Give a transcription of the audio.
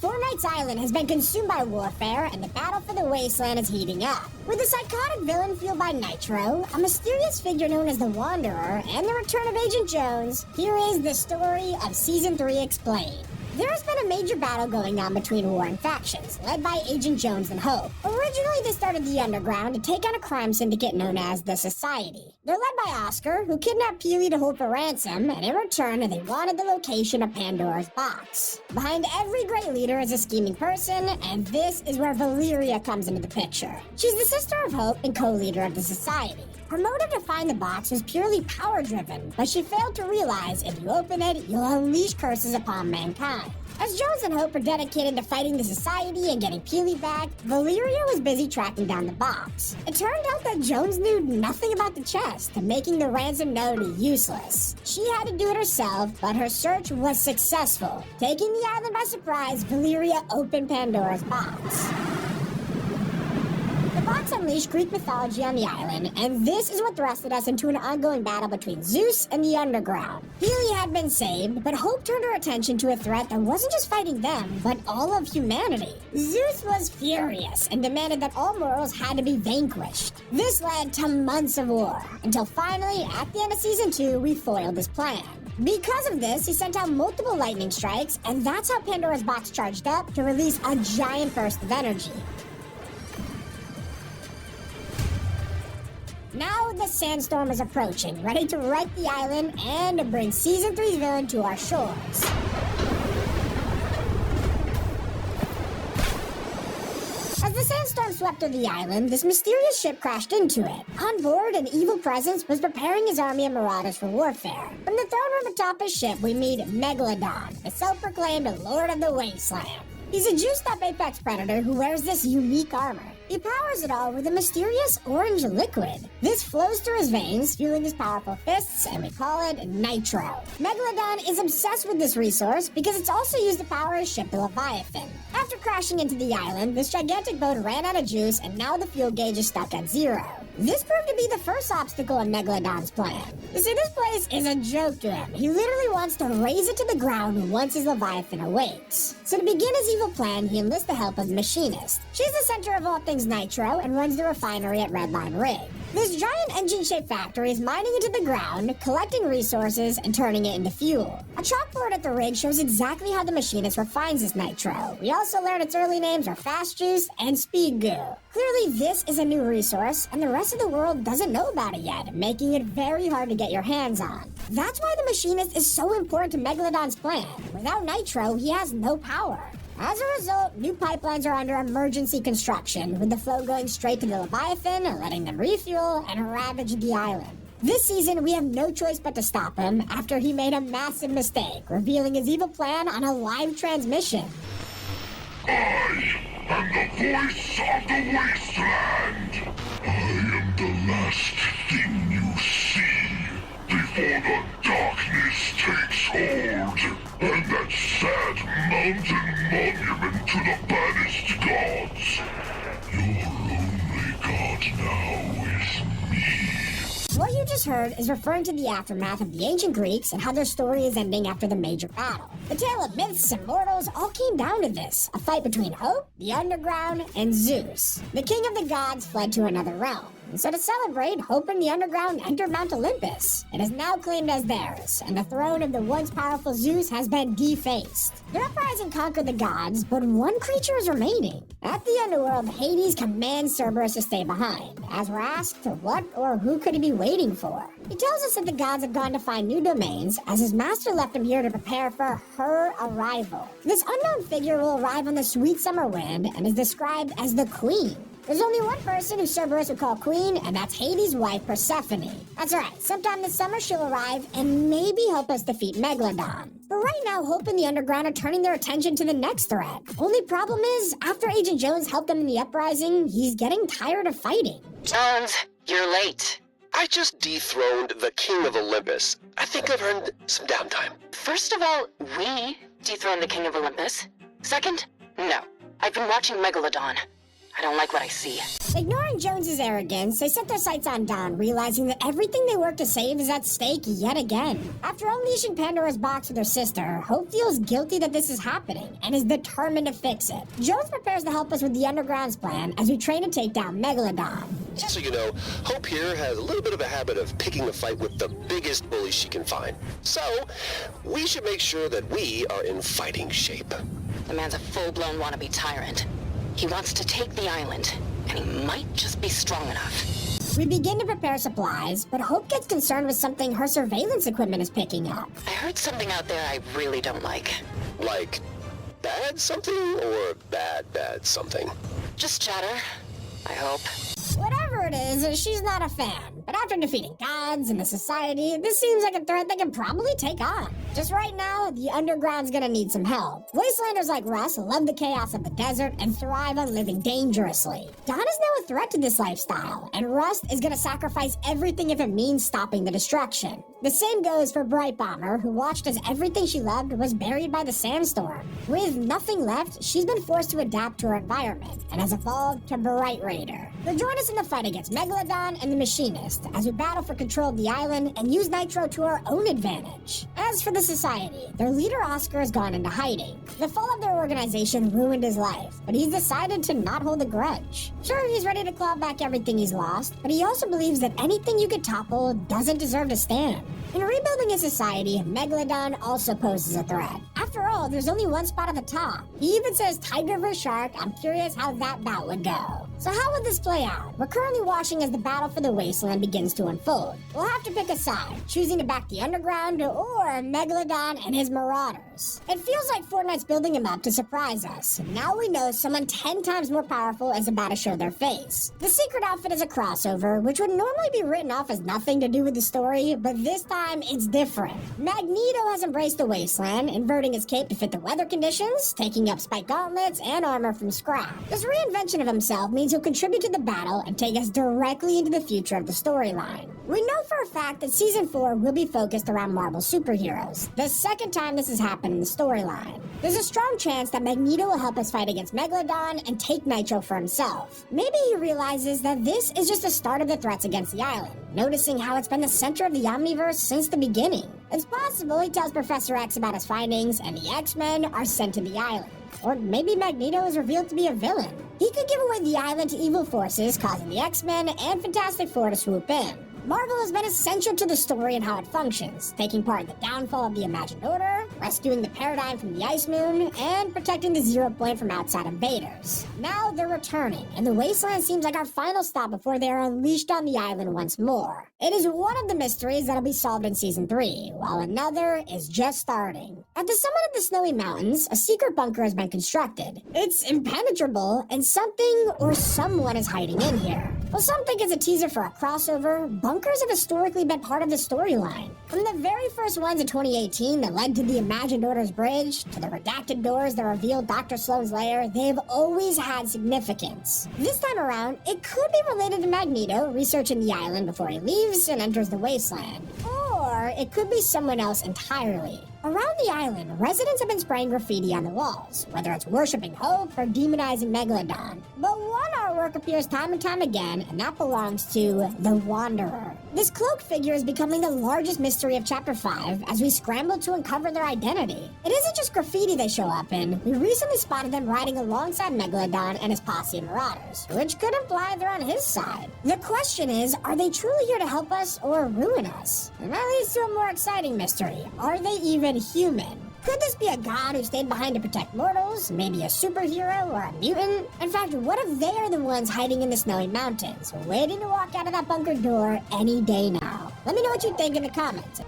Fortnite's island has been consumed by warfare, and the battle for the wasteland is heating up. With a psychotic villain fueled by Nitro, a mysterious figure known as the Wanderer, and the return of Agent Jones, here is the story of Season 3 Explained. There has been a major battle going on between warring factions, led by Agent Jones and Hope. Originally, they started the Underground to take on a crime syndicate known as the Society. They're led by Oscar, who kidnapped Peely to hold for ransom, and in return, they wanted the location of Pandora's box. Behind every great leader is a scheming person, and this is where Valeria comes into the picture. She's the sister of Hope and co-leader of the Society. Her motive to find the box was purely power-driven, but she failed to realize if you open it, you'll unleash curses upon mankind. As Jones and Hope are dedicated to fighting the Society and getting Peely back, Valeria was busy tracking down the box. It turned out that Jones knew nothing about the chest, making the ransom node useless. She had to do it herself, but her search was successful. Taking the island by surprise, Valeria opened Pandora's box. The box unleashed Greek mythology on the island, and this is what thrusted us into an ongoing battle between Zeus and the Underground. Peely had been saved, but Hope turned her attention to a threat that wasn't just fighting them, but all of humanity. Zeus was furious and demanded that all mortals had to be vanquished. This led to months of war, until finally, at the end of Season 2, we foiled his plan. Because of this, he sent out multiple lightning strikes, and that's how Pandora's box charged up to release a giant burst of energy. Now the sandstorm is approaching, ready to wreck the island and to bring Season 3's villain to our shores. As the sandstorm swept through the island, this mysterious ship crashed into it. On board, an evil presence was preparing his army of marauders for warfare. From the throne room atop his ship, we meet Megalodon, the self-proclaimed Lord of the Wasteland. He's a juiced-up apex predator who wears this unique armor. He powers it all with a mysterious orange liquid. This flows through his veins, fueling his powerful fists, and we call it Nitro. Megalodon is obsessed with this resource because it's also used to power his ship, the Leviathan. After crashing into the island, this gigantic boat ran out of juice, and now the fuel gauge is stuck at 0. This proved to be the first obstacle in Megalodon's plan. You see, this place is a joke to him. He literally wants to raze it to the ground once his Leviathan awakes. So to begin his evil plan, he enlists the help of the Machinist. She's the center of all things Nitro and runs the refinery at Redline Rig. This giant engine-shaped factory is mining into the ground, collecting resources, and turning it into fuel. A chalkboard at the rig shows exactly how the Machinist refines this Nitro. We also learn its early names are Fast Juice and Speed Goo. Clearly, this is a new resource, and the rest of the world doesn't know about it yet, making it very hard to get your hands on. That's why the Machinist is so important to Megalodon's plan. Without Nitro, he has no power. As a result, new pipelines are under emergency construction, with the flow going straight to the Leviathan, letting them refuel and ravage the island. This season, we have no choice but to stop him after he made a massive mistake, revealing his evil plan on a live transmission. I am the voice of the wasteland. I am the last thing you see before the darkness takes hold, and that sad mountain monument to the banished gods. Your only god now is me. What you just heard is referring to the aftermath of the ancient Greeks and how their story is ending after the major battle. The tale of myths and mortals all came down to this, a fight between Hope, the Underground, and Zeus. The king of the gods fled to another realm. And so to celebrate, Hope and the Underground entered Mount Olympus. It is now claimed as theirs, and the throne of the once powerful Zeus has been defaced. The uprising conquered the gods, but one creature is remaining. At the underworld, Hades commands Cerberus to stay behind. As we're asked, what or who could he be waiting for? He tells us that the gods have gone to find new domains, as his master left him here to prepare for her arrival. This unknown figure will arrive on the sweet summer wind and is described as the Queen. There's only one person who Cerberus would call queen, and that's Hades' wife, Persephone. That's right, sometime this summer she'll arrive and maybe help us defeat Megalodon. But right now, Hope and the Underground are turning their attention to the next threat. Only problem is, after Agent Jones helped them in the uprising, he's getting tired of fighting. Jones, you're late. I just dethroned the King of Olympus. I think I've earned some downtime. First of all, we dethroned the King of Olympus. Second, no. I've been watching Megalodon. I don't like what I see. Ignoring Jones's arrogance, they set their sights on Dawn, realizing that everything they work to save is at stake yet again. After unleashing Pandora's box with her sister, Hope feels guilty that this is happening and is determined to fix it. Jones prepares to help us with the Underground's plan as we train to take down Megalodon. Just so you know, Hope here has a little bit of a habit of picking a fight with the biggest bully she can find. So, we should make sure that we are in fighting shape. The man's a full-blown wannabe tyrant. He wants to take the island, and he might just be strong enough. We begin to prepare supplies, but Hope gets concerned with something her surveillance equipment is picking up. I heard something out there I really don't like. Like, bad something or bad something? Just chatter, I hope. Whatever it is, she's not a fan. But after defeating gods and the society, this seems like a threat they can probably take on. Just right now, the Underground's gonna need some help. Wastelanders like Russ love the chaos of the desert and thrive on living dangerously. Dawn is now a threat to this lifestyle, and Rust is gonna sacrifice everything if it means stopping the destruction. The same goes for Bright Bomber, who watched as everything she loved was buried by the sandstorm. With nothing left, she's been forced to adapt to her environment, and has evolved to Bright Raider. They'll join us in the fight against Megalodon and the Machinist, as we battle for control of the island and use Nitro to our own advantage. As for the Society, their leader Oscar has gone into hiding. The fall of their organization ruined his life, but he's decided to not hold a grudge. Sure, he's ready to claw back everything he's lost, but he also believes that anything you could topple doesn't deserve to stand. In rebuilding his society, Megalodon also poses a threat. After all, there's only one spot at the top. He even says Tiger vs. Shark. I'm curious how that bout would go. So how would this play out? We're currently watching as the battle for the Wasteland begins to unfold. We'll have to pick a side, choosing to back the Underground or Megalodon and his Marauders. It feels like Fortnite's building him up to surprise us. Now we know someone 10 times more powerful is about to show their face. The secret outfit is a crossover, which would normally be written off as nothing to do with the story, but this time it's different. Magneto has embraced the Wasteland, inverting his cape to fit the weather conditions, taking up spike gauntlets and armor from scrap. This reinvention of himself means he'll contribute to the battle and take us directly into the future of the storyline. We know for a fact that Season 4 will be focused around Marvel superheroes, the second time this has happened in the storyline. There's a strong chance that Magneto will help us fight against Megalodon and take Nitro for himself. Maybe he realizes that this is just the start of the threats against the island, noticing how it's been the center of the Omniverse since the beginning. It's possible he tells Professor X about his findings and the X-Men are sent to the island. Or maybe Magneto is revealed to be a villain. He could give away the island to evil forces, causing the X-Men and Fantastic Four to swoop in. Marvel has been essential to the story and how it functions, taking part in the downfall of the Imagined Order, rescuing the Paradigm from the Ice Moon, and protecting the Zero Point from outside invaders. Now they're returning, and the Wasteland seems like our final stop before they are unleashed on the island once more. It is one of the mysteries that'll be solved in Season 3, while another is just starting. At the summit of the Snowy Mountains, a secret bunker has been constructed. It's impenetrable, and something or someone is hiding in here. Well, some think it's a teaser for a crossover. Bunkers have historically been part of the storyline. From the very first ones in 2018 that led to the Imagined Order's bridge, to the redacted doors that revealed Dr. Sloan's lair, they've always had significance. This time around, it could be related to Magneto researching the island before he leaves and enters the Wasteland. Or it could be someone else entirely. Around the island, residents have been spraying graffiti on the walls, whether it's worshipping Hope or demonizing Megalodon. But one artwork appears time and time again, and that belongs to the Wanderer. This cloaked figure is becoming the largest mystery of Chapter 5 as we scramble to uncover their identity. It isn't just graffiti they show up in. We recently spotted them riding alongside Megalodon and his posse of Marauders, which could imply they're on his side. The question is, are they truly here to help us or ruin us? And that leads to a more exciting mystery. Are they even human? Could this be a god who stayed behind to protect mortals? Maybe a superhero or a mutant? In fact, what if they are the ones hiding in the Snowy Mountains, waiting to walk out of that bunker door any day now? Let me know what you think in the comments.